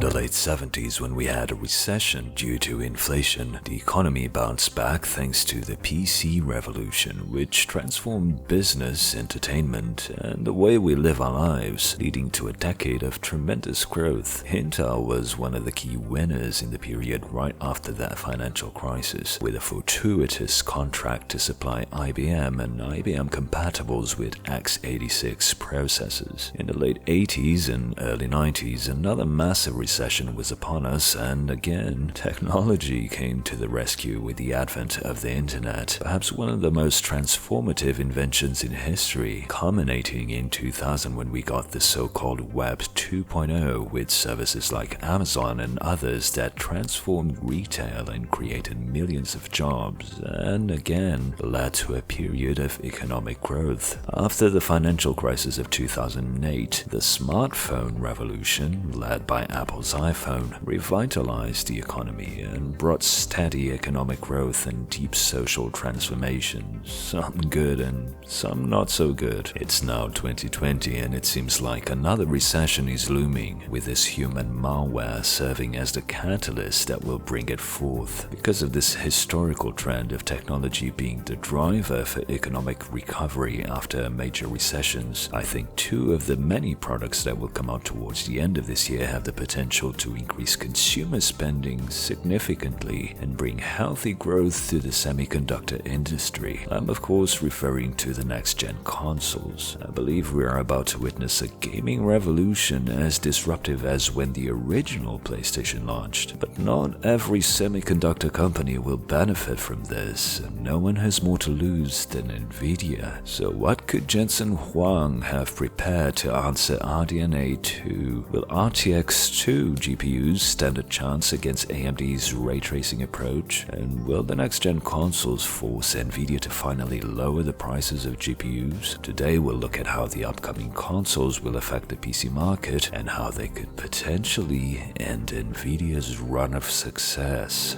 the late 70s, when we had a recession due to inflation, the economy bounced back thanks to the PC revolution, which transformed business, entertainment, and the way we live our lives, leading to a decade of tremendous growth. Intel was one of the key winners in the period right after that financial crisis, with a fortuitous contract to supply IBM and IBM compatibles with x86 processors. In the late 80s and early 90s, another massive recession was upon us, and again, technology came to the rescue with the advent of the internet, perhaps one of the most transformative inventions in history, culminating in 2000 when we got the so-called Web 2.0 with services like Amazon and others that transformed retail and created millions of jobs, and again, led to a period of economic growth. After the financial crisis of 2008, the smartphone revolution, led by Apple's iPhone, revitalized the economy and brought steady economic growth and deep social transformation, some good and some not so good. It's now 2020 and it seems like another recession is looming, with this human malware serving as the catalyst that will bring it forth. Because of this historical trend of technology being the driver for economic recovery after major recessions, I think two of the many products that will come out towards the end of this year have the potential to increase consumer spending significantly and bring healthy growth to the semiconductor industry. I'm of course referring to the next-gen consoles. I believe we are about to witness a gaming revolution as disruptive as when the original PlayStation launched. But not every semiconductor company will benefit from this, and no one has more to lose than Nvidia. So what could Jensen Huang have prepared to answer RDNA 2? Will RTX 2 GPUs stand a chance against AMD's ray tracing approach? And will the next-gen consoles force Nvidia to finally lower the prices of GPUs? Today we'll look at how the upcoming consoles will affect the PC market and how they could potentially end Nvidia's run of success.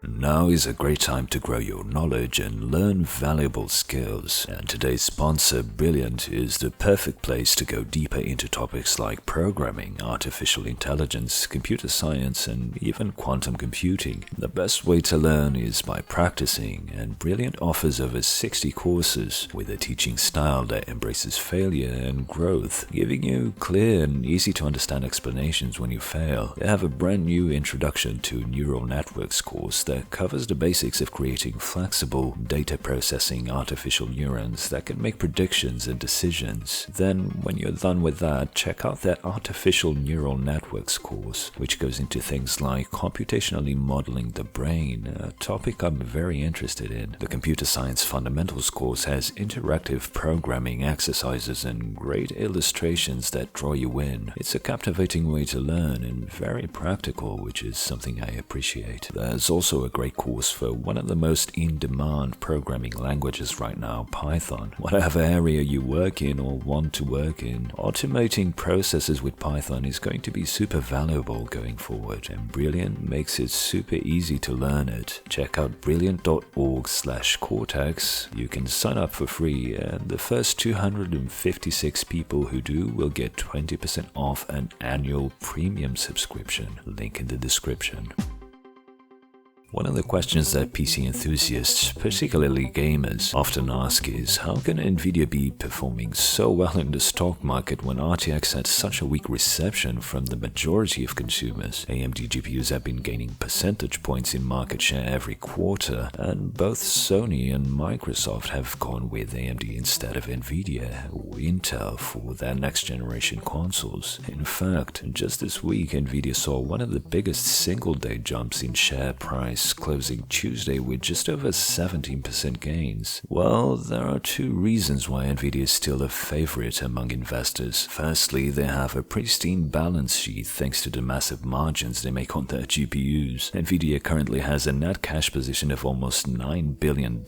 Now is a great time to grow your knowledge and learn valuable skills, and today's sponsor, Brilliant, is the perfect place to go deeper into topics like programming, artificial intelligence, computer science, and even quantum computing. The best way to learn is by practicing, and Brilliant offers over 60 courses with a teaching style that embraces failure and growth, giving you clear and easy to understand explanations when you fail. They have a brand new Introduction to Neural Networks course that covers the basics of creating flexible, data processing artificial neurons that can make predictions and decisions. Then, when you're done with that, check out their Artificial Neural Networks course, which goes into things like computationally modeling the brain, a topic I'm very interested in. The Computer Science Fundamentals course has interactive programming exercises and great illustrations that draw you in. It's a captivating way to learn and very practical, which is something I appreciate. There's also a great course for one of the most in-demand programming languages right now, Python. Whatever area you work in or want to work in, automating processes with Python is going to be super valuable going forward, and Brilliant makes it super easy to learn it. Check out brilliant.org/cortex. You can sign up for free, and the first 256 people who do will get 20% off an annual premium subscription. Link in the description. One of the questions that PC enthusiasts, particularly gamers, often ask is, how can Nvidia be performing so well in the stock market when RTX had such a weak reception from the majority of consumers? AMD GPUs have been gaining percentage points in market share every quarter, and both Sony and Microsoft have gone with AMD instead of Nvidia or Intel for their next-generation consoles. In fact, just this week, Nvidia saw one of the biggest single-day jumps in share price, closing Tuesday with just over 17% gains. Well, there are two reasons why Nvidia is still a favorite among investors. Firstly, they have a pristine balance sheet thanks to the massive margins they make on their GPUs. Nvidia currently has a net cash position of almost $9 billion,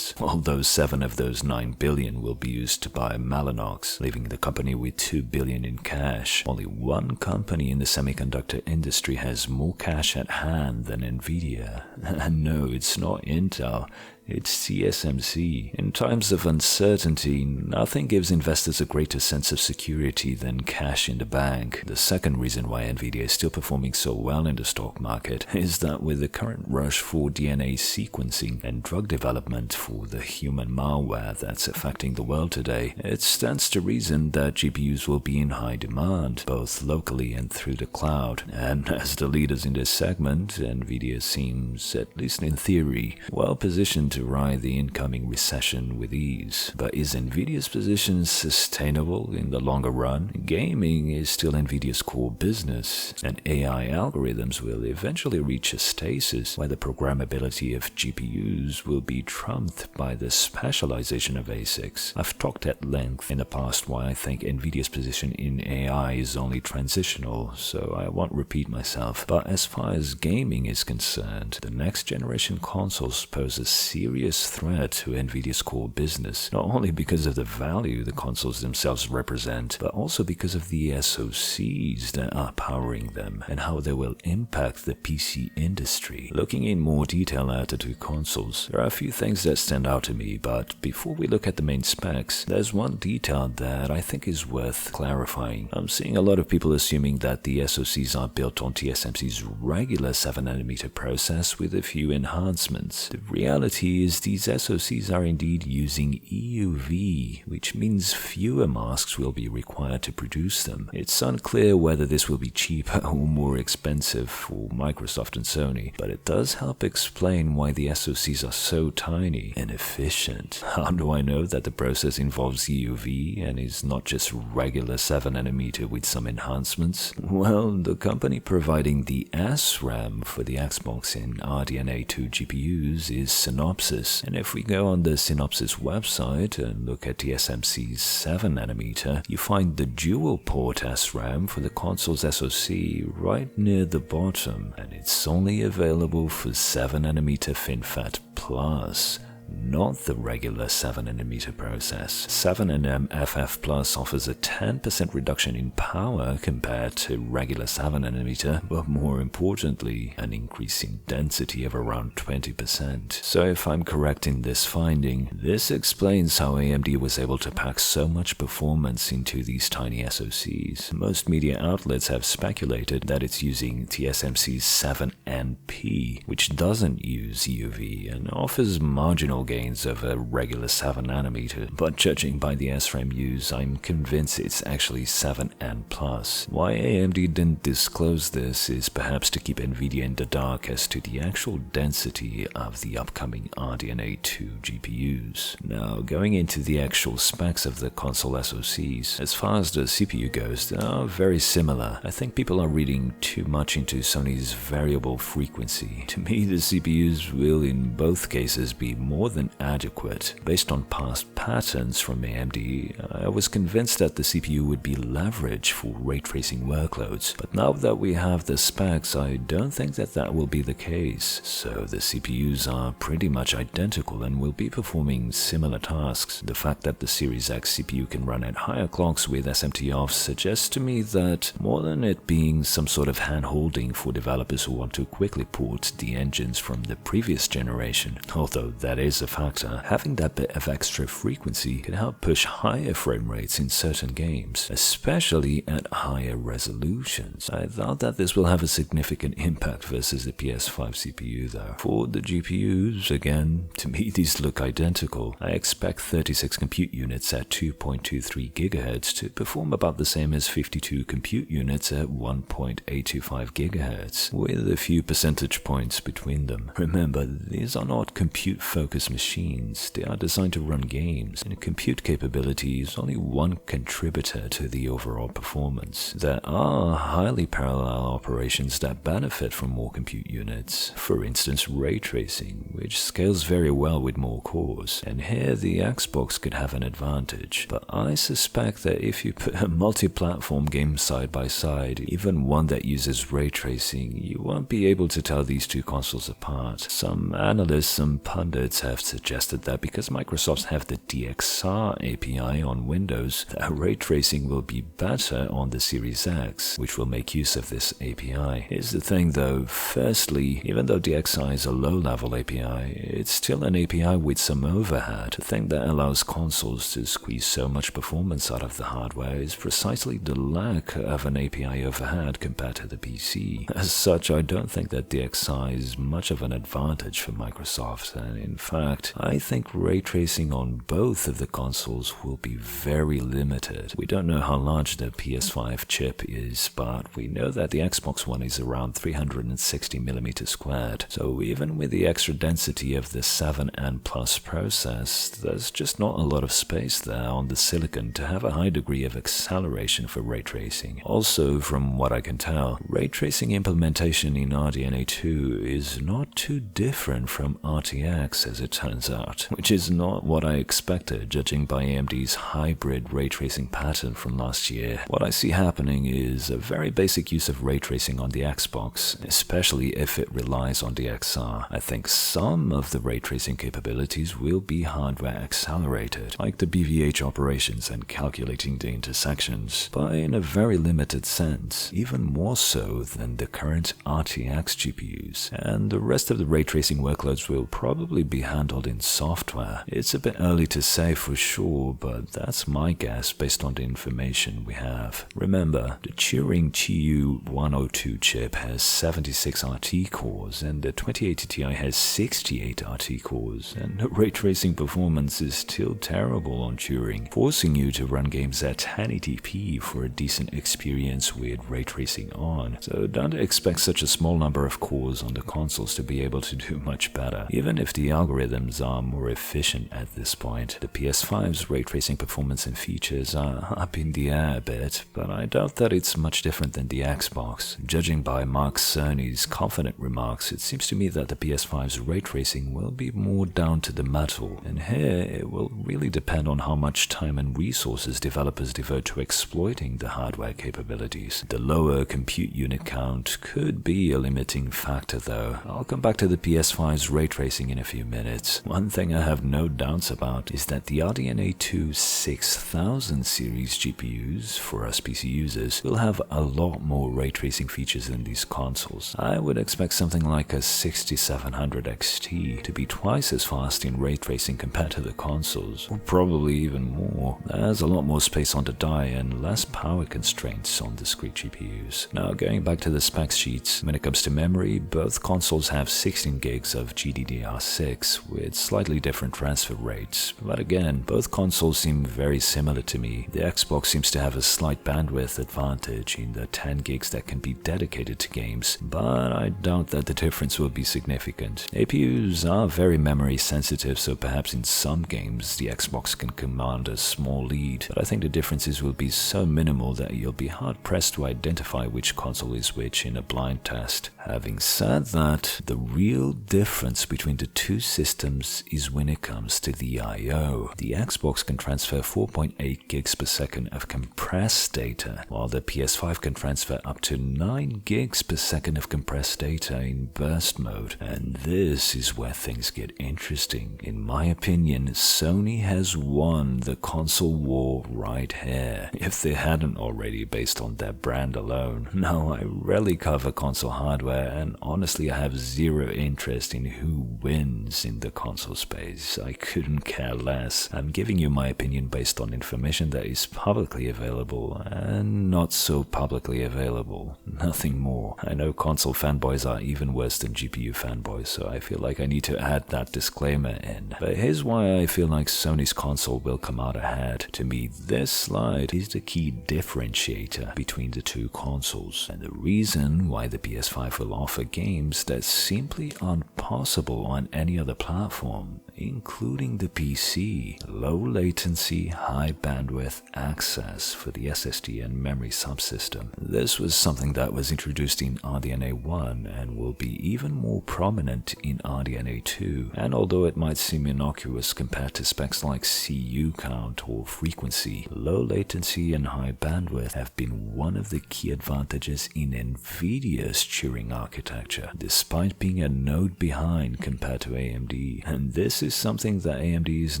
although 7 of those $9 billion will be used to buy Mellanox, leaving the company with $2 billion in cash. Only one company in the semiconductor industry has more cash at hand than Nvidia. And no, it's not Intel. It's TSMC. In times of uncertainty, nothing gives investors a greater sense of security than cash in the bank. The second reason why Nvidia is still performing so well in the stock market is that with the current rush for DNA sequencing and drug development for the human malware that's affecting the world today, it stands to reason that GPUs will be in high demand, both locally and through the cloud. And as the leaders in this segment, Nvidia seems, at least in theory, well positioned to ride the incoming recession with ease. But is Nvidia's position sustainable in the longer run? Gaming is still Nvidia's core business, and AI algorithms will eventually reach a stasis where the programmability of GPUs will be trumped by the specialization of ASICs. I've talked at length in the past why I think Nvidia's position in AI is only transitional, so I won't repeat myself. But as far as gaming is concerned, the next generation consoles pose a serious threat to Nvidia's core business, not only because of the value the consoles themselves represent, but also because of the SoCs that are powering them and how they will impact the PC industry. Looking in more detail at the two consoles, there are a few things that stand out to me, but before we look at the main specs, there's one detail that I think is worth clarifying. I'm seeing a lot of people assuming that the SoCs are built on TSMC's regular 7nm process with a few enhancements. The reality is these SoCs are indeed using EUV, which means fewer masks will be required to produce them. It's unclear whether this will be cheaper or more expensive for Microsoft and Sony, but it does help explain why the SoCs are so tiny and efficient. How do I know that the process involves EUV and is not just regular 7nm with some enhancements? Well, the company providing the SRAM for the Xbox and RDNA 2 GPUs is Synopsys, and if we go on the Synopsys website and look at TSMC's 7nm, you find the dual-port SRAM for the console's SoC right near the bottom, and it's only available for 7nm FinFET Plus, not the regular 7nm process. 7nm FF Plus offers a 10% reduction in power compared to regular 7nm, but more importantly, an increase in density of around 20%. So if I'm correct in this finding, this explains how AMD was able to pack so much performance into these tiny SoCs. Most media outlets have speculated that it's using TSMC's 7nP, which doesn't use EUV and offers marginal gains of a regular 7nm, but judging by the SRAM used, I'm convinced it's actually 7N+. Why AMD didn't disclose this is perhaps to keep Nvidia in the dark as to the actual density of the upcoming RDNA 2 GPUs. Now, going into the actual specs of the console SoCs, as far as the CPU goes, they are very similar. I think people are reading too much into Sony's variable frequency. To me, the CPUs will in both cases be more than adequate. Based on past patterns from AMD, I was convinced that the CPU would be leveraged for ray tracing workloads, but now that we have the specs, I don't think that will be the case. So the CPUs are pretty much identical and will be performing similar tasks. The fact that the Series X CPU can run at higher clocks with SMT off suggests to me that more than it being some sort of hand-holding for developers who want to quickly port the engines from the previous generation, although that is a factor, having that bit of extra frequency can help push higher frame rates in certain games, especially at higher resolutions. I doubt that this will have a significant impact versus the PS5 CPU though. For the GPUs, again, to me these look identical. I expect 36 compute units at 2.23 GHz to perform about the same as 52 compute units at 1.825 GHz, with a few percentage points between them. Remember, these are not compute-focused machines, they are designed to run games, and compute capability is only one contributor to the overall performance. There are highly parallel operations that benefit from more compute units, for instance ray tracing, which scales very well with more cores, and here the Xbox could have an advantage. But I suspect that if you put a multi-platform game side by side, even one that uses ray tracing, you won't be able to tell these two consoles apart. Some analysts and pundits have have suggested that because Microsoft have the DXR API on Windows, that ray tracing will be better on the Series X, which will make use of this API. Here's the thing though, firstly, even though DXR is a low-level API, it's still an API with some overhead. The thing that allows consoles to squeeze so much performance out of the hardware is precisely the lack of an API overhead compared to the PC. As such, I don't think that DXR is much of an advantage for Microsoft, and in fact, I think ray tracing on both of the consoles will be very limited. We don't know how large the PS5 chip is, but we know that the Xbox One is around 360mm squared, so even with the extra density of the 7N Plus process, there's just not a lot of space there on the silicon to have a high degree of acceleration for ray tracing. Also, from what I can tell, ray tracing implementation in RDNA 2 is not too different from RTX as it turns out, which is not what I expected judging by AMD's hybrid ray tracing pattern from last year. What I see happening is a very basic use of ray tracing on the Xbox, especially if it relies on DXR. I think some of the ray tracing capabilities will be hardware accelerated, like the BVH operations and calculating the intersections, but in a very limited sense, even more so than the current RTX GPUs, and the rest of the ray tracing workloads will probably be handled in software. It's a bit early to say for sure, but that's my guess based on the information we have. Remember, the Turing TU102 chip has 76 RT cores, and the 2080 Ti has 68 RT cores, and the ray tracing performance is still terrible on Turing, forcing you to run games at 1080p for a decent experience with ray tracing on. So don't expect such a small number of cores on the consoles to be able to do much better, even if the algorithms are more efficient at this point. The PS5's ray tracing performance and features are up in the air a bit, but I doubt that it's much different than the Xbox. Judging by Mark Cerny's confident remarks, it seems to me that the PS5's ray tracing will be more down to the metal, and here it will really depend on how much time and resources developers devote to exploiting the hardware capabilities. The lower compute unit count could be a limiting factor though. I'll come back to the PS5's ray tracing in a few minutes. One thing I have no doubts about is that the RDNA 2 6000 series GPUs, for us PC users, will have a lot more ray tracing features than these consoles. I would expect something like a 6700 XT to be twice as fast in ray tracing compared to the consoles, or probably even more. There's a lot more space on the die and less power constraints on discrete GPUs. Now, going back to the specs sheets, when it comes to memory, both consoles have 16 gigs of GDDR6 with slightly different transfer rates, but again, both consoles seem very similar to me. The Xbox seems to have a slight bandwidth advantage in the 10 gigs that can be dedicated to games, but I doubt that the difference will be significant. APUs are very memory sensitive, so perhaps in some games the Xbox can command a small lead, but I think the differences will be so minimal that you'll be hard pressed to identify which console is which in a blind test. Having said that, the real difference between the two systems is when it comes to the I/O. The Xbox can transfer 4.8 gigs per second of compressed data, while the PS5 can transfer up to 9 gigs per second of compressed data in burst mode. And this is where things get interesting. In my opinion, Sony has won the console war right here, if they hadn't already based on their brand alone. Now, I rarely cover console hardware, and honestly I have zero interest in who wins in the console space. I couldn't care less. I'm giving you my opinion based on information that is publicly available and not so publicly available. Nothing more. I know console fanboys are even worse than GPU fanboys, so I feel like I need to add that disclaimer in. But here's why I feel like Sony's console will come out ahead. To me, this slide is the key differentiator between the two consoles, and the reason why the PS5 will offer games that simply aren't possible on any other platform, including the PC. Low latency, high bandwidth access for the SSD and memory subsystem. This was something that was introduced in RDNA 1 and will be even more prominent in RDNA 2. And although it might seem innocuous compared to specs like CU count or frequency, low latency and high bandwidth have been one of the key advantages in Nvidia's Turing architecture, despite being a node behind compared to AMD. And this is is something that AMD is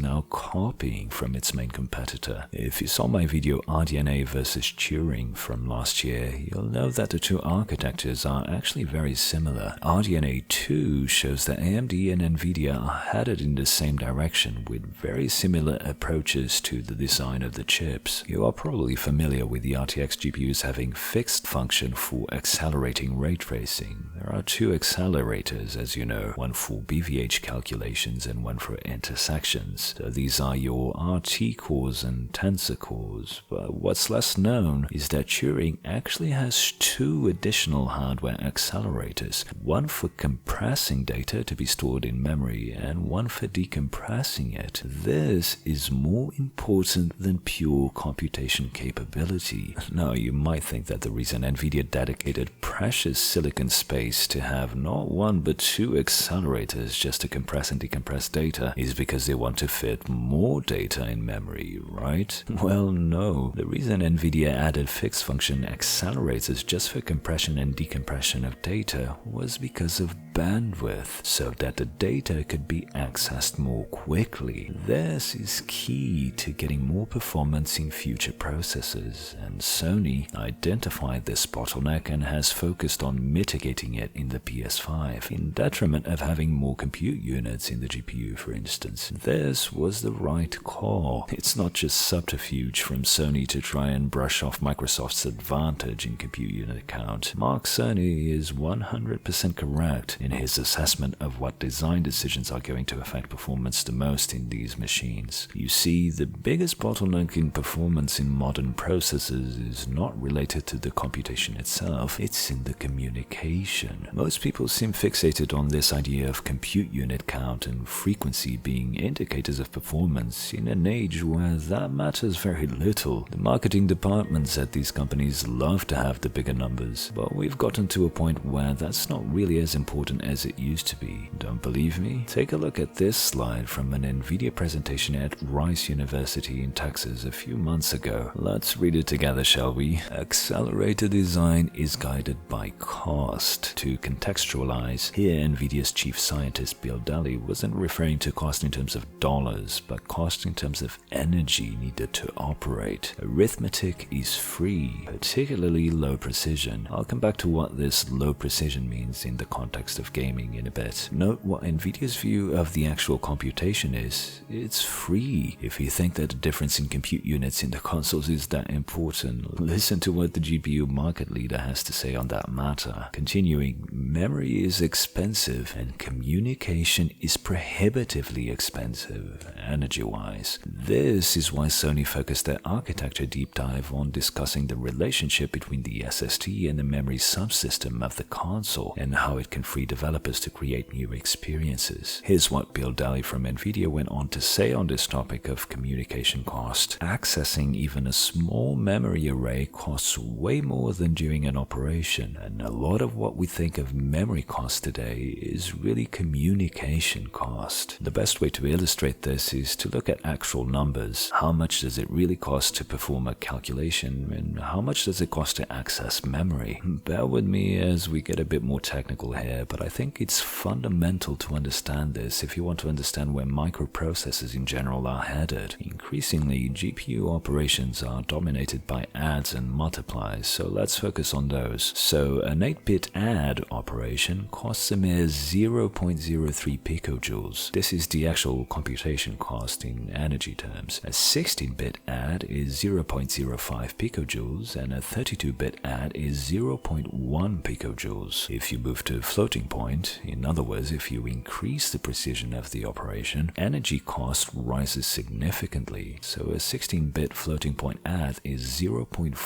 now copying from its main competitor. If you saw my video RDNA versus Turing from last year, you'll know that the two architectures are actually very similar. RDNA 2 shows that AMD and Nvidia are headed in the same direction with very similar approaches to the design of the chips. You are probably familiar with the RTX GPUs having fixed function for accelerating ray tracing. There are two accelerators, as you know, one for BVH calculations and one for intersections. So these are your RT cores and tensor cores. But what's less known is that Turing actually has two additional hardware accelerators, one for compressing data to be stored in memory and one for decompressing it. This is more important than pure computation capability. Now, you might think that the reason Nvidia dedicated precious silicon space to have not one but two accelerators just to compress and decompress data is because they want to fit more data in memory, right? Well, no. The reason Nvidia added fixed function accelerators just for compression and decompression of data was because of bandwidth, so that the data could be accessed more quickly. This is key to getting more performance in future processors, and Sony identified this bottleneck and has focused on mitigating it in the PS5, in detriment of having more compute units in the GPU, for instance. This was the right call. It's not just subterfuge from Sony to try and brush off Microsoft's advantage in compute unit count. Mark Cerny is 100% correct in his assessment of what design decisions are going to affect performance the most in these machines. You see, the biggest bottleneck in performance in modern processors is not related to the computation itself, it's in the communication. Most people seem fixated on this idea of compute unit count and frequency being indicators of performance in an age where that matters very little. The marketing departments at these companies love to have the bigger numbers, but we've gotten to a point where that's not really as important as it used to be. Don't believe me? Take a look at this slide from an Nvidia presentation at Rice University in Texas a few months ago. Let's read it together, shall we? Accelerator design is guided by cost. To contextualize, here Nvidia's chief scientist Bill Daly wasn't referring to cost in terms of dollars, but cost in terms of energy needed to operate. Arithmetic is free, particularly low precision. I'll come back to what this low precision means in the context of gaming in a bit. Note what Nvidia's view of the actual computation is. It's free. If you think that the difference in compute units in the consoles is that important, listen to what the GPU market leader has to say on that matter. Continuing, memory is expensive and communication is prohibitively expensive, energy-wise. This is why Sony focused their architecture deep dive on discussing the relationship between the SSD and the memory subsystem of the console and how it can free developers to create new experiences. Here's what Bill Daly from Nvidia went on to say on this topic of communication cost. Accessing even a small memory array costs way more than during an operation, and a lot of what we think of memory cost today is really communication cost. The best way to illustrate this is to look at actual numbers. How much does it really cost to perform a calculation, and how much does it cost to access memory? Bear with me as we get a bit more technical here, but I think it's fundamental to understand this if you want to understand where microprocessors in general are headed. Increasingly, GPU operations are dominated by adds and multiplies, so let's focus on those. So an 8-bit add operation costs a mere 0.03 picojoules. This is the actual computation cost in energy terms. A 16-bit add is 0.05 picojoules, and a 32-bit add is 0.1 picojoules. If you move to floating point, in other words, if you increase the precision of the operation, energy cost rises significantly. So a 16-bit floating point add is 0.4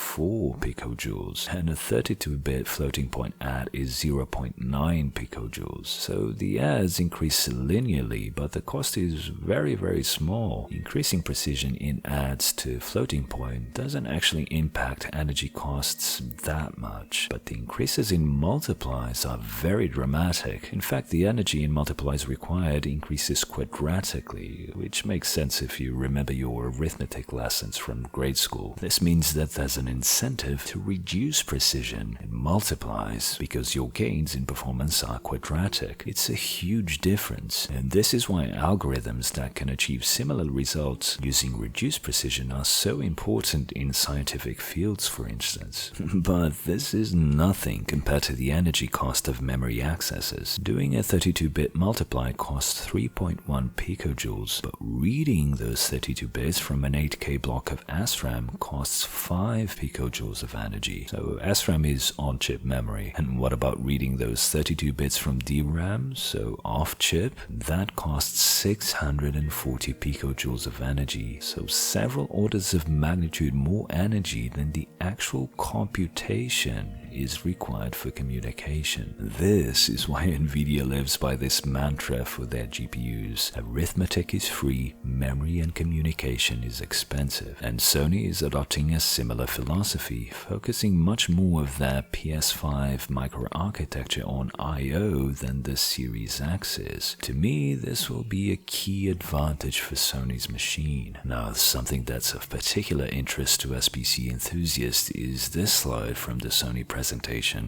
picojoules, and a 32-bit floating point add is 0.9 picojoules. So the adds increase linearly, but the cost is very small. Increasing precision in adds to floating point doesn't actually impact energy costs that much, but the increases in multiplies are very dramatic. In fact, the energy in multiplies required increases quadratically, which makes sense if you remember your arithmetic lessons from grade school. This means that there's an incentive to reduce precision in multiplies because your gains in performance are quadratic. It's a huge difference, and this This is why algorithms that can achieve similar results using reduced precision are so important in scientific fields, for instance. But this is nothing compared to the energy cost of memory accesses. Doing a 32-bit multiply costs 3.1 picojoules, but reading those 32 bits from an 8K block of SRAM costs 5 picojoules of energy. So SRAM is on-chip memory. And what about reading those 32 bits from DRAM, so off-chip? That costs 640 picojoules of energy, so several orders of magnitude more energy than the actual computation is required for communication. This is why Nvidia lives by this mantra for their GPUs. Arithmetic is free, memory and communication is expensive. And Sony is adopting a similar philosophy, focusing much more of their PS5 microarchitecture on I/O than the Series X is. To me, this will be a key advantage for Sony's machine. Now, something that's of particular interest to us PC enthusiasts is this slide from the Sony presentation.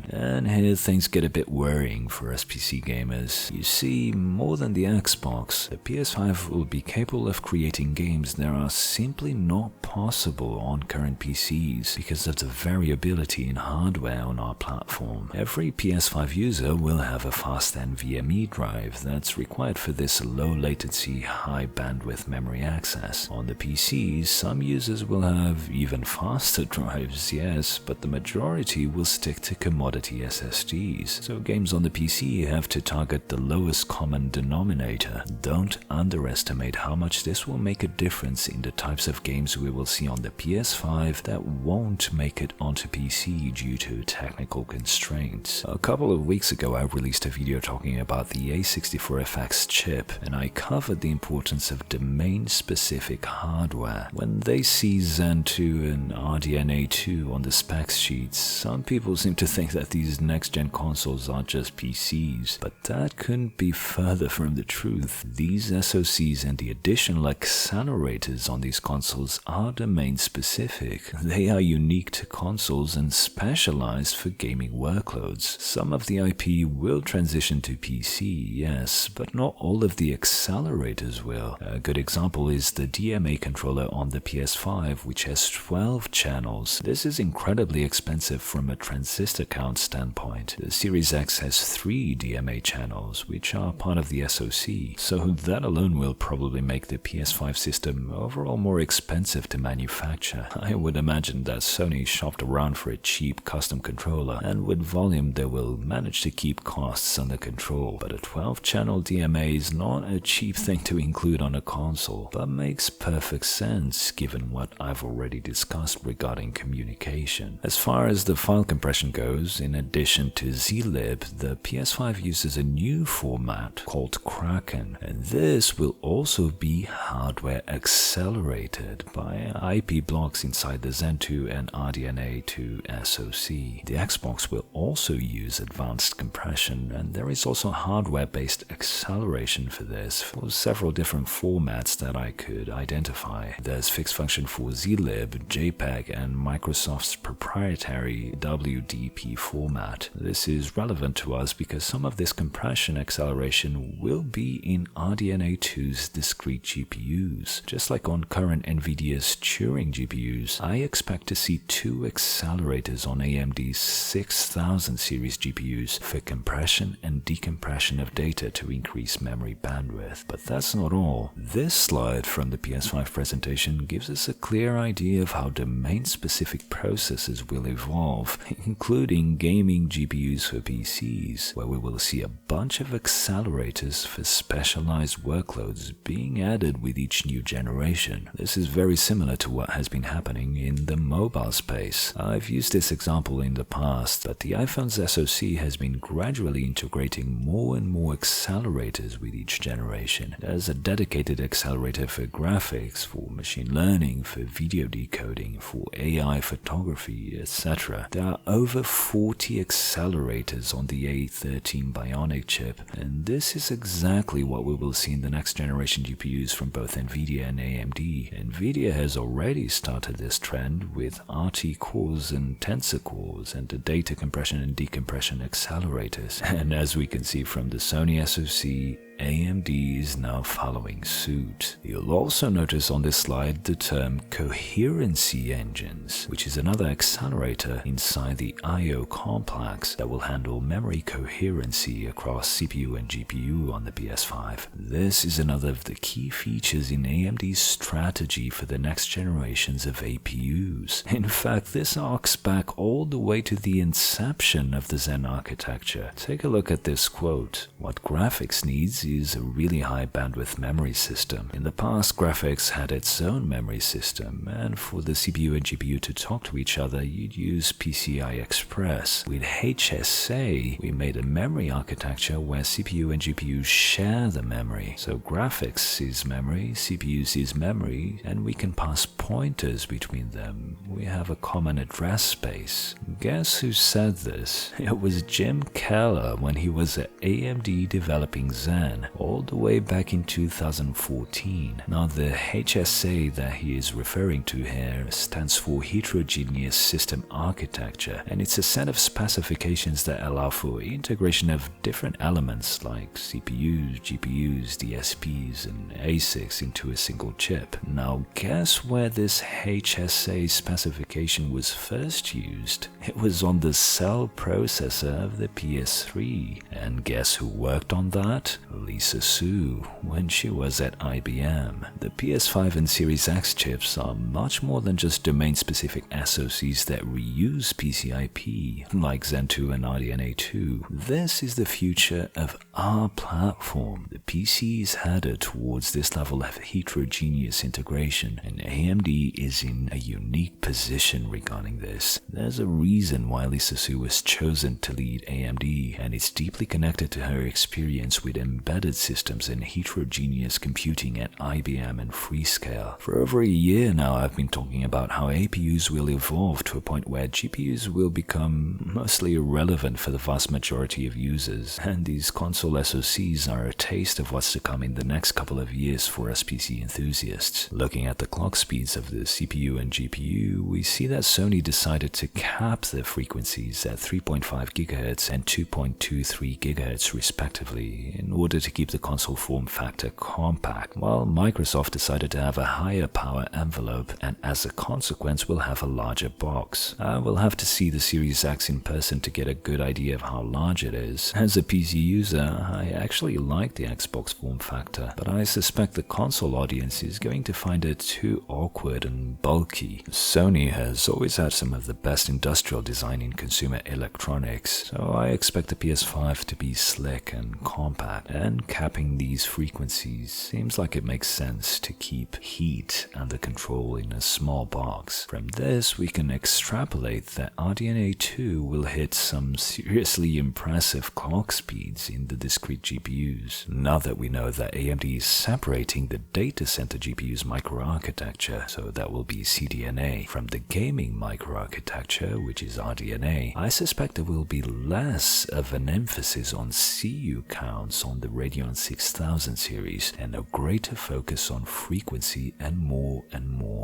And here things get a bit worrying for us PC gamers. You see, more than the Xbox, the PS5 will be capable of creating games that are simply not possible on current PCs because of the variability in hardware on our platform. Every PS5 user will have a fast NVMe drive that's required for this low latency, high bandwidth memory access. On the PCs, some users will have even faster drives, yes, but the majority will stick to commodity SSDs. So games on the PC have to target the lowest common denominator. Don't underestimate how much this will make a difference in the types of games we will see on the PS5 that won't make it onto PC due to technical constraints. A couple of weeks ago I released a video talking about the A64FX chip, and I covered the importance of domain-specific hardware. When they see Zen 2 and RDNA 2 on the specs sheets, some people seem to think that these next-gen consoles are just PCs, but that couldn't be further from the truth. These SoCs and the additional accelerators on these consoles are domain-specific. They are unique to consoles and specialized for gaming workloads. Some of the IP will transition to PC, yes, but not all of the accelerators will. A good example is the DMA controller on the PS5, which has 12 channels. This is incredibly expensive from a transistor count standpoint. The Series X has 3 DMA channels, which are part of the SoC, so that alone will probably make the PS5 system overall more expensive to manufacture. I would imagine that Sony shopped around for a cheap custom controller, and with volume they will manage to keep costs under control. But a 12-channel DMA is not a cheap thing to include on a console, but makes perfect sense given what I've already discussed regarding communication. As far as the file compression goes, in addition to zlib, the PS5 uses a new format called Kraken, and this will also be hardware accelerated by IP blocks inside the Zen 2 and RDNA 2 SoC. The Xbox will also use advanced compression, and there is also hardware-based acceleration for this for several different formats that I could identify. There's fixed function for zlib, JPEG, and Microsoft's proprietary WDP format. This is relevant to us because some of this compression acceleration will be in RDNA 2's discrete GPUs. Just like on current Nvidia's Turing GPUs, I expect to see 2 accelerators on AMD's 6000 series GPUs for compression and decompression of data to increase memory bandwidth. But that's not all. This slide from the PS5 presentation gives us a clear idea of how domain-specific processors will evolve, including gaming GPUs for PCs, where we will see a bunch of accelerators for specialized workloads being added with each new generation. This is very similar to what has been happening in the mobile space. I've used this example in the past, but the iPhone's SoC has been gradually integrating more and more accelerators with each generation. There's a dedicated accelerator for graphics, for machine learning, for video decoding, for AI photography, etc. There are over 40 accelerators on the A13 Bionic chip, and this is exactly what we will see in the next generation GPUs from both Nvidia and AMD. Nvidia has already started this trend with RT cores and tensor cores and the data compression and decompression accelerators. And as we can see from the Sony SoC, AMD is now following suit. You'll also notice on this slide the term coherency engines, which is another accelerator inside the I/O complex that will handle memory coherency across CPU and GPU on the PS5. This is another of the key features in AMD's strategy for the next generations of APUs. In fact, this arcs back all the way to the inception of the Zen architecture. Take a look at this quote. "What graphics needs is a really high bandwidth memory system. In the past, graphics had its own memory system, and for the CPU and GPU to talk to each other, you'd use PCI Express. With HSA, we made a memory architecture where CPU and GPU share the memory. So graphics is memory, CPUs is memory, and we can pass pointers between them. We have a common address space." Guess who said this? It was Jim Keller when he was at AMD developing Zen, all the way back in 2014. Now the HSA that he is referring to here stands for Heterogeneous System Architecture, and it's a set of specifications that allow for integration of different elements like CPUs, GPUs, DSPs, and ASICs into a single chip. Now guess where this HSA specification was first used? It was on the cell processor of the PS3. And guess who worked on that? Lisa Su, when she was at IBM. The PS5 and Series X chips are much more than just domain-specific SoCs that reuse PCIe, like Zen 2 and RDNA 2. This is the future of our platform. The PC is headed towards this level of heterogeneous integration, and AMD is in a unique position regarding this. There's a reason why Lisa Su was chosen to lead AMD, and it's deeply connected to her experience with embedded systems and heterogeneous computing at IBM and Freescale. For over a year now, I've been talking about how APUs will evolve to a point where GPUs will become mostly irrelevant for the vast majority of users, and these console SoCs are a taste of what's to come in the next couple of years for us PC enthusiasts. Looking at the clock speeds of the CPU and GPU, we see that Sony decided to cap their frequencies at 3.5 GHz and 2.23 GHz respectively in order to keep the console form factor compact, while Microsoft decided to have a higher power envelope, and as a consequence will have a larger box. I will have to see the Series X in person to get a good idea of how large it is. As a PC user, I actually like the Xbox form factor, but I suspect the console audience is going to find it too awkward and bulky. Sony has always had some of the best industrial design in consumer electronics, so I expect the PS5 to be slick and compact, and capping these frequencies seems like it makes sense to keep heat under control in a small box. From this, we can extrapolate that RDNA 2 will hit some seriously impressive clock speeds in the discrete GPUs. Now that we know that AMD is separating the data center GPU's microarchitecture, so that will be CDNA, from the gaming microarchitecture, which is RDNA, I suspect there will be less of an emphasis on CU counts on the Radeon 6000 series and a greater focus on frequency and more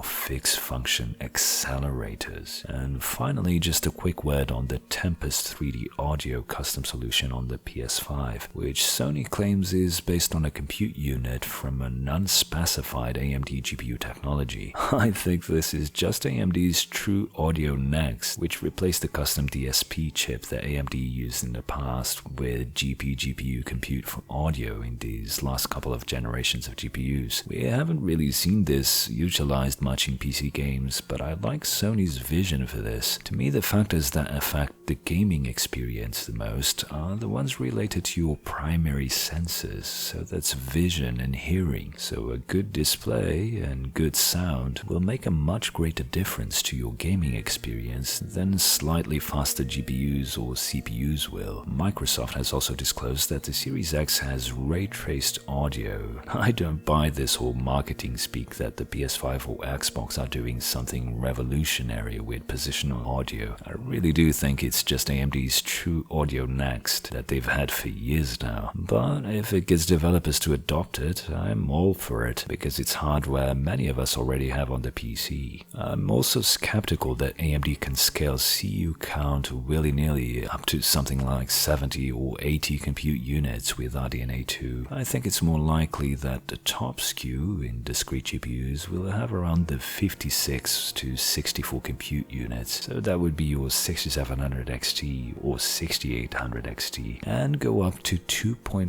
fixed function accelerators. And finally, just a quick word on the Tempest 3D audio custom solution on the PS5, which Sony claims is based on a compute unit from an unspecified AMD GPU technology. I think this is just AMD's true audio next, which replaced the custom DSP chip that AMD used in the past with GPU compute for audio in these last couple of generations of GPUs. We haven't really seen this utilized much in PC games, but I like Sony's vision for this. To me, the factors that affect the gaming experience the most are the ones related to your primary senses, so that's vision and hearing. So a good display and good sound will make a much greater difference to your gaming experience than slightly faster GPUs or CPUs will. Microsoft has also disclosed that the Series X has ray-traced audio. I don't buy this whole marketing speak that the PS5 or Xbox are doing something revolutionary with positional audio. I really do think it's just AMD's true audio next that they've had for years now. But if it gets developers to adopt it, I'm all for it, because it's hardware many of us already have on the PC. I'm also skeptical that AMD can scale CU count willy-nilly up to something like 70 or 80 compute units with RDNA RDNA 2, I think it's more likely that the top SKU in discrete GPUs will have around the 56 to 64 compute units. So that would be your 6700 XT or 6800 XT, and go up to 2.5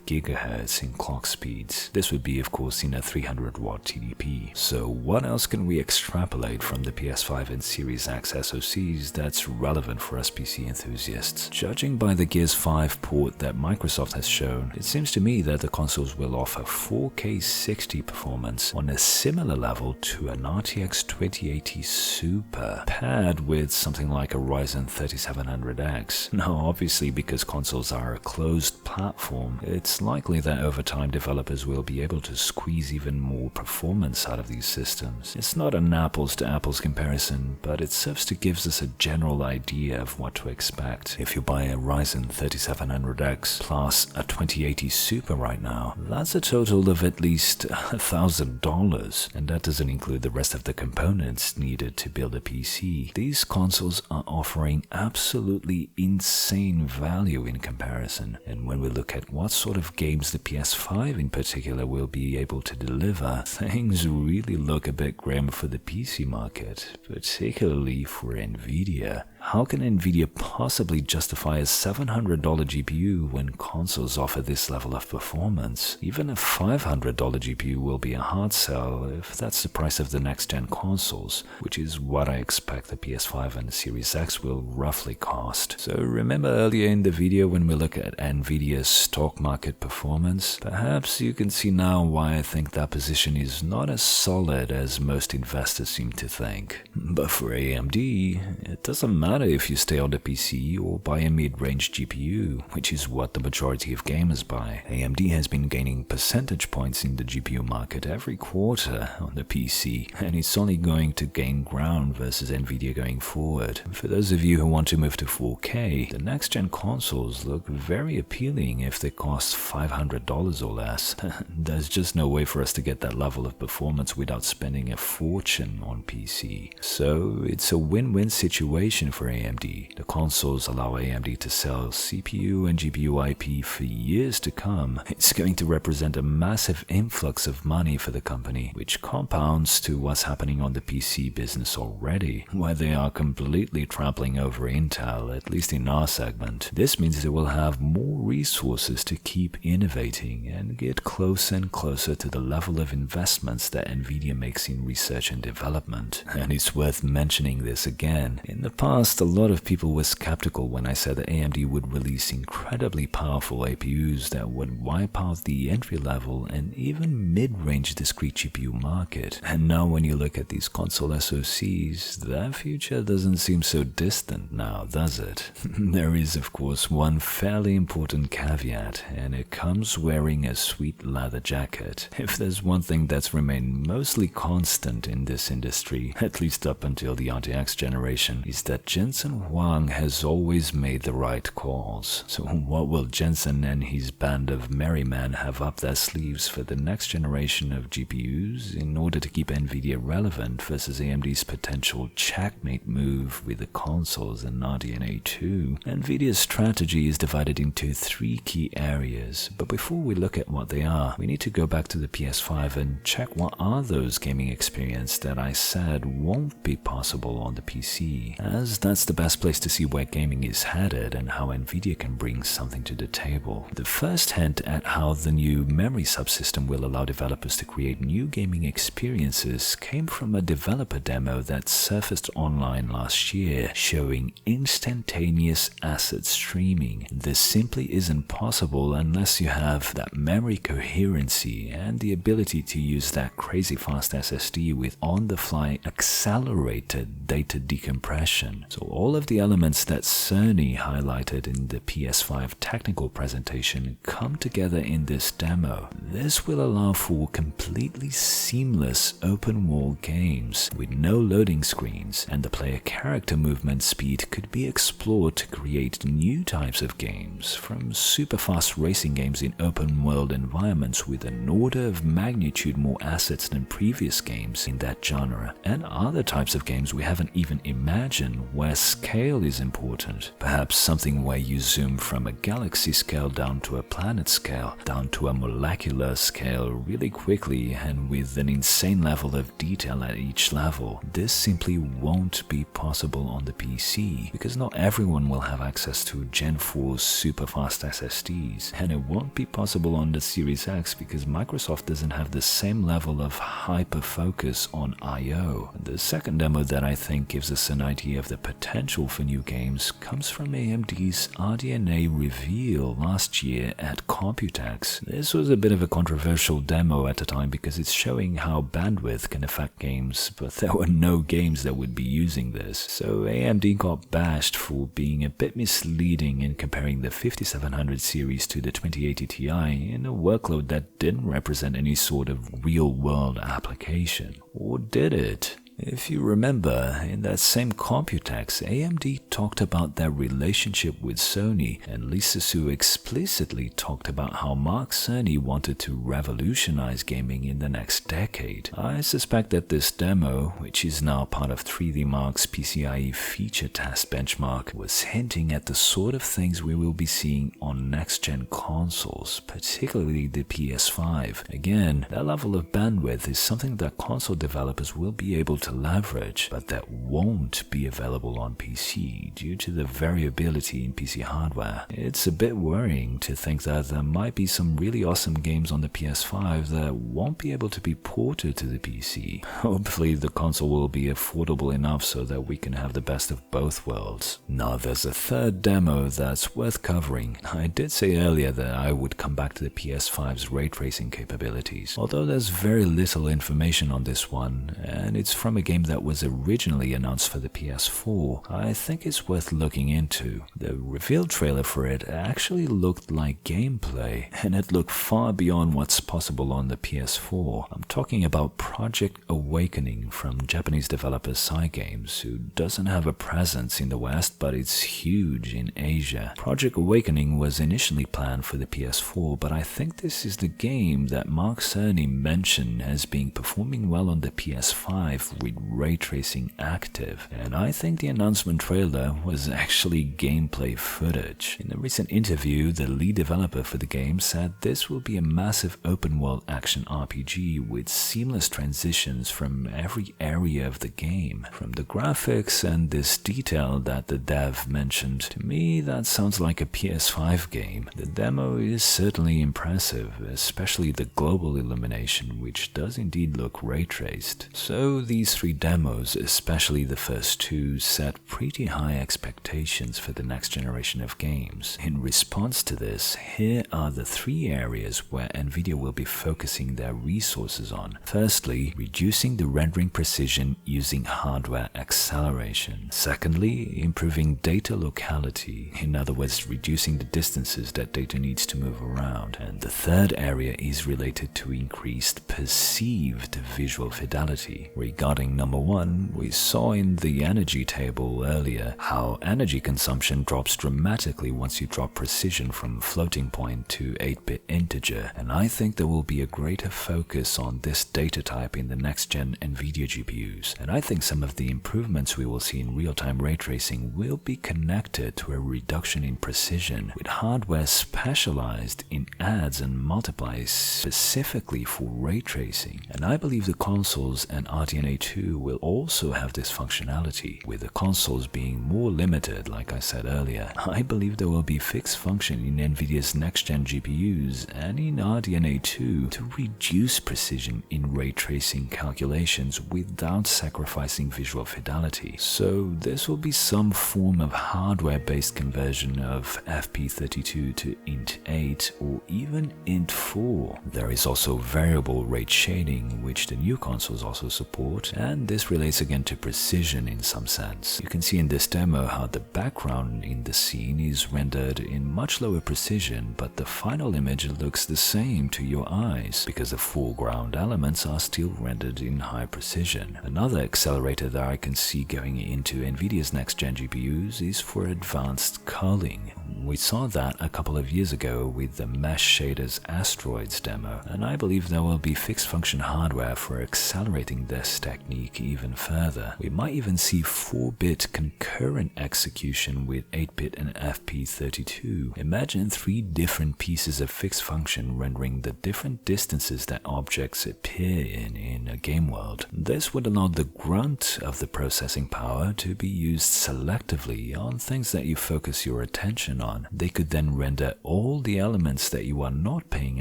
GHz in clock speeds. This would be, of course, in a 300 watt TDP. So what else can we extrapolate from the PS5 and Series X SoCs that's relevant for us PC enthusiasts? Judging by the Gears 5 port that Microsoft has shown, it seems to me that the consoles will offer 4K 60 performance on a similar level to an RTX 2080 Super, paired with something like a Ryzen 3700X. Now, obviously, because consoles are a closed platform, it's likely that over time developers will be able to squeeze even more performance out of these systems. It's not an apples to apples comparison, but it serves to give us a general idea of what to expect. If you buy a Ryzen 3700X plus a 2080 Super right now, that's a total of at least $1,000, and that doesn't include the rest of the components needed to build a PC. These consoles are offering absolutely insane value in comparison, and when we look at what sort of games the PS5 in particular will be able to deliver, things really look a bit grim for the PC market, particularly for Nvidia. How can Nvidia possibly justify a $700 GPU when consoles offer this level of performance? Even a $500 GPU will be a hard sell if that's the price of the next-gen consoles, which is what I expect the PS5 and the Series X will roughly cost. So remember earlier in the video when we look at Nvidia's stock market performance? Perhaps you can see now why I think that position is not as solid as most investors seem to think. But for AMD, it doesn't matter if you stay on the PC or buy a mid-range GPU, which is what the majority of gamers buy. AMD has been gaining percentage points in the GPU market every quarter on the PC, and it's only going to gain ground versus Nvidia going forward. For those of you who want to move to 4K, the next-gen consoles look very appealing if they cost $500 or less. There's just no way for us to get that level of performance without spending a fortune on PC. So it's a win-win situation for AMD. The consoles allow AMD to sell CPU and GPU IP for years to come. It's going to represent a massive influx of money for the company, which compounds to what's happening on the PC business already, where they are completely trampling over Intel, at least in our segment. This means they will have more resources to keep innovating and get closer and closer to the level of investments that Nvidia makes in research and development. And it's worth mentioning this again. In the past, a lot of people were skeptical when I said that AMD would release incredibly powerful APUs that would wipe out the entry-level and even mid-range discrete GPU market. And now when you look at these console SoCs, that future doesn't seem so distant now, does it? There is, of course, one fairly important caveat, and it comes wearing a sweet leather jacket. If there's one thing that's remained mostly constant in this industry, at least up until the RTX generation, is that Jensen Huang has always made the right calls. So what will Jensen and his band of merry men have up their sleeves for the next generation of GPUs in order to keep Nvidia relevant versus AMD's potential checkmate move with the consoles and RDNA 2? Nvidia's strategy is divided into three key areas, but before we look at what they are, we need to go back to the PS5 and check what are those gaming experiences that I said won't be possible on the PC, as that's the best place to see where gaming is headed and how Nvidia can bring something to the table. The first hint at how the new memory subsystem will allow developers to create new gaming experiences came from a developer demo that surfaced online last year, showing instantaneous asset streaming. This simply isn't possible unless you have that memory coherency and the ability to use that crazy fast SSD with on-the-fly accelerated data decompression. So all of the elements that Cerny highlighted in the PS5 technical presentation come together in this demo. This will allow for completely seamless open-world games with no loading screens, and the player character movement speed could be explored to create new types of games, from super fast racing games in open-world environments with an order of magnitude more assets than previous games in that genre, and other types of games we haven't even imagined where scale is important, perhaps something where you zoom from a galaxy scale down to a planet scale down to a molecular scale really quickly and with an insane level of detail at each level. This simply won't be possible on the PC because not everyone will have access to Gen 4 super fast SSDs, and it won't be possible on the Series X because Microsoft doesn't have the same level of hyper-focus on I/O. The second demo that I think gives us an idea of the potential for new games comes from AMD's RDNA reveal last year at Computex. This was a bit of a controversial demo at the time because it's showing how bandwidth can affect games, but there were no games that would be using this. So AMD got bashed for being a bit misleading in comparing the 5700 series to the 2080 Ti in a workload that didn't represent any sort of real-world application. Or did it? If you remember, in that same Computex, AMD talked about their relationship with Sony, and Lisa Su explicitly talked about how Mark Cerny wanted to revolutionize gaming in the next decade. I suspect that this demo, which is now part of 3D Mark's PCIe feature test benchmark, was hinting at the sort of things we will be seeing on next-gen consoles, particularly the PS5. Again, that level of bandwidth is something that console developers will be able to leverage, but that won't be available on PC due to the variability in PC hardware. It's a bit worrying to think that there might be some really awesome games on the PS5 that won't be able to be ported to the PC. Hopefully the console will be affordable enough so that we can have the best of both worlds. Now there's a third demo that's worth covering. I did say earlier that I would come back to the PS5's ray tracing capabilities, although there's very little information on this one, and it's from a game that was originally announced for the PS4. I think it's worth looking into. The reveal trailer for it actually looked like gameplay, and it looked far beyond what's possible on the PS4. I'm talking about Project Awakening from Japanese developer Cygames, who doesn't have a presence in the West, but it's huge in Asia. Project Awakening was initially planned for the PS4, but I think this is the game that Mark Cerny mentioned as being performing well on the PS5 with ray tracing active, and I think the announcement trailer was actually gameplay footage. In a recent interview, the lead developer for the game said this will be a massive open-world action RPG with seamless transitions from every area of the game. From the graphics and this detail that the dev mentioned, to me that sounds like a PS5 game. The demo is certainly impressive, especially the global illumination, which does indeed look ray traced. So these three demos, especially the first two, set pretty high expectations for the next generation of games. In response to this, here are the three areas where Nvidia will be focusing their resources on. Firstly, reducing the rendering precision using hardware acceleration. Secondly, improving data locality, in other words, reducing the distances that data needs to move around. And the third area is related to increased perceived visual fidelity. Regarding number one, we saw in the energy table earlier how energy consumption drops dramatically once you drop precision from floating point to 8-bit integer, and I think there will be a greater focus on this data type in the next-gen Nvidia GPUs, and I think some of the improvements we will see in real-time ray tracing will be connected to a reduction in precision, with hardware specialized in adds and multiplies specifically for ray tracing, and I believe the consoles and RDNA 2 will also have this functionality, with the consoles being more limited like I said earlier. I believe there will be fixed function in Nvidia's next-gen GPUs and in RDNA 2 to reduce precision in ray tracing calculations without sacrificing visual fidelity. So this will be some form of hardware-based conversion of FP32 to int8 or even int4. There is also variable rate shading, which the new consoles also support, and this relates again to precision in some sense. You can see in this demo how the background in the scene is rendered in much lower precision, but the final image looks the same to your eyes because the foreground elements are still rendered in high precision. Another accelerator that I can see going into Nvidia's next-gen GPUs is for advanced culling. We saw that a couple of years ago with the Mesh Shaders Asteroids demo, and I believe there will be fixed function hardware for accelerating this technique even further. We might even see 4-bit concurrent execution with 8-bit and FP32. Imagine 3 different pieces of fixed function rendering the different distances that objects appear in a game world. This would allow the grunt of the processing power to be used selectively on things that you focus your attention on. They could then render all the elements that you are not paying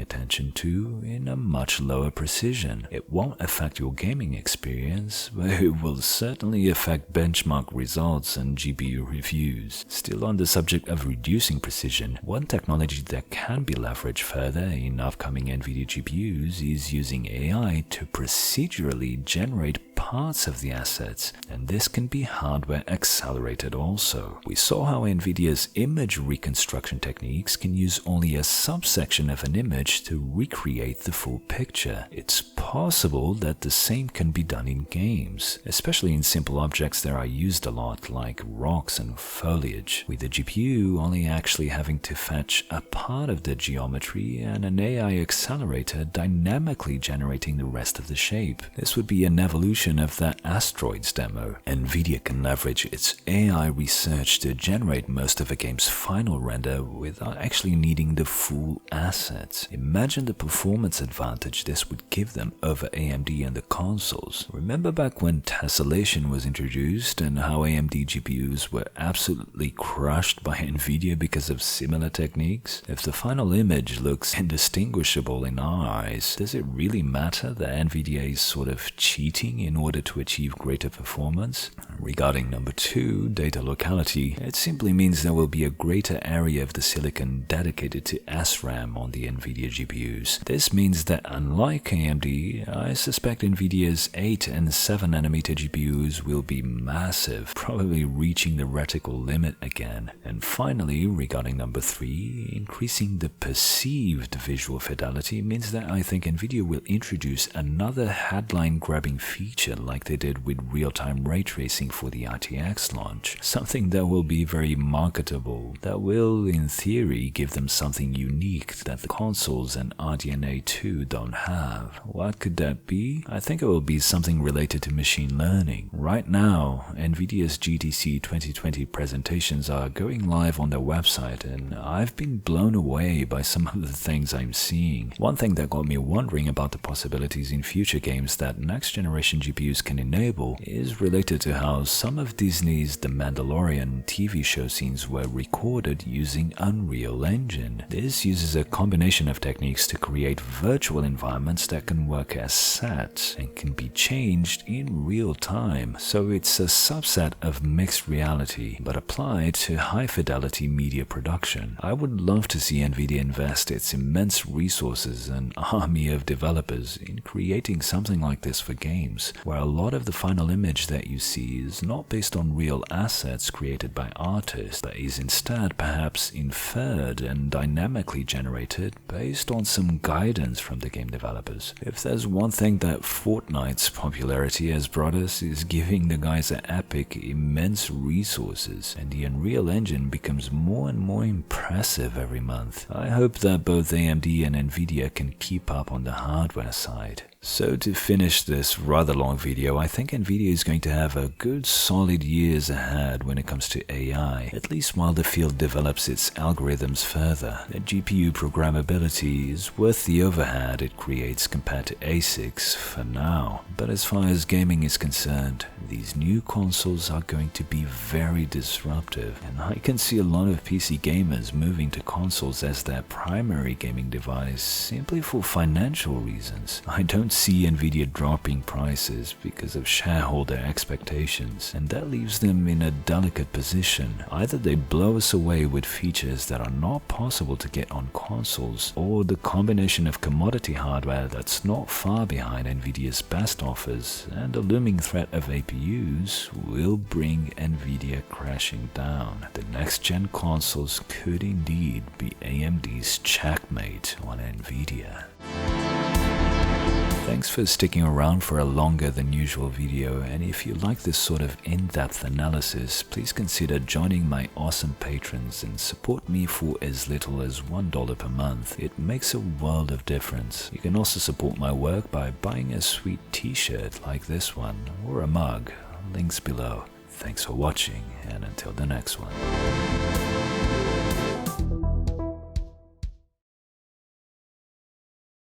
attention to in a much lower precision. It won't affect your gaming experience, but it will certainly affect benchmark results and GPU reviews. Still on the subject of reducing precision, one technology that can be leveraged further in upcoming Nvidia GPUs is using AI to procedurally generate parts of the assets, and this can be hardware accelerated also. We saw how Nvidia's image reconstruction techniques can use only a subsection of an image to recreate the full picture. It's possible that the same can be done in games, especially in simple objects that are used a lot like rocks and foliage, with the GPU only actually having to fetch a part of the geometry and an AI accelerator dynamically generating the rest of the shape. This would be an evolution of that Asteroids demo. Nvidia can leverage its AI research to generate most of a game's final render without actually needing the full assets. Imagine the performance advantage this would give them over AMD and the consoles. Remember back when tessellation was introduced and how AMD GPUs were absolutely crushed by Nvidia because of similar techniques? If the final image looks indistinguishable in our eyes, does it really matter that Nvidia is sort of cheating in order to achieve greater performance? Regarding number 2, data locality, it simply means there will be a greater area of the silicon dedicated to SRAM on the Nvidia GPUs. This means that unlike AMD, I suspect Nvidia's 8 and 7 nanometer GPUs will be massive, probably reaching the reticle limit again. And finally, regarding number 3, increasing the perceived visual fidelity means that I think Nvidia will introduce another headline-grabbing feature like they did with real-time ray tracing for the RTX launch, something that will be very marketable, that will, in theory, give them something unique that the consoles and RDNA 2 don't have. What could that be? I think it will be something related to machine learning. Right now, Nvidia's GTC 2020 presentations are going live on their website, and I've been blown away by some of the things I'm seeing. One thing that got me wondering about the possibilities in future games that next-generation GPUs can enable is related to how some of Disney's The Mandalorian TV show scenes were recorded using Unreal Engine. This uses a combination of techniques to create virtual environments that can work as sets and can be changed in real time. So it's a subset of mixed reality, but applied to high-fidelity media production. I would love to see Nvidia invest its immense resources and army of developers in creating something like this for games, where a lot of the final image that you see is not based on real assets created by artists, but is instead perhaps inferred and dynamically generated based on some guidance from the game developers. If there's one thing that Fortnite's popularity has brought us, is giving the guys at Epic immense resources, and the Unreal Engine becomes more and more impressive every month. I hope that both AMD and Nvidia can keep up on the hardware side. So to finish this rather long video, I think Nvidia is going to have a good solid years ahead when it comes to AI, at least while the field develops its algorithms further. The GPU programmability is worth the overhead it creates compared to ASICs for now. But as far as gaming is concerned, these new consoles are going to be very disruptive, and I can see a lot of PC gamers moving to consoles as their primary gaming device simply for financial reasons. I don't see Nvidia dropping prices because of shareholder expectations, and that leaves them in a delicate position. Either they blow us away with features that are not possible to get on consoles, or the combination of commodity hardware that's not far behind Nvidia's best offers and a looming threat of APUs will bring Nvidia crashing down. The next-gen consoles could indeed be AMD's checkmate on Nvidia. Thanks for sticking around for a longer than usual video, and if you like this sort of in-depth analysis, please consider joining my awesome patrons and support me for as little as $1 per month. It makes a world of difference. You can also support my work by buying a sweet t-shirt like this one, or a mug. Links below. Thanks for watching, and until the next one.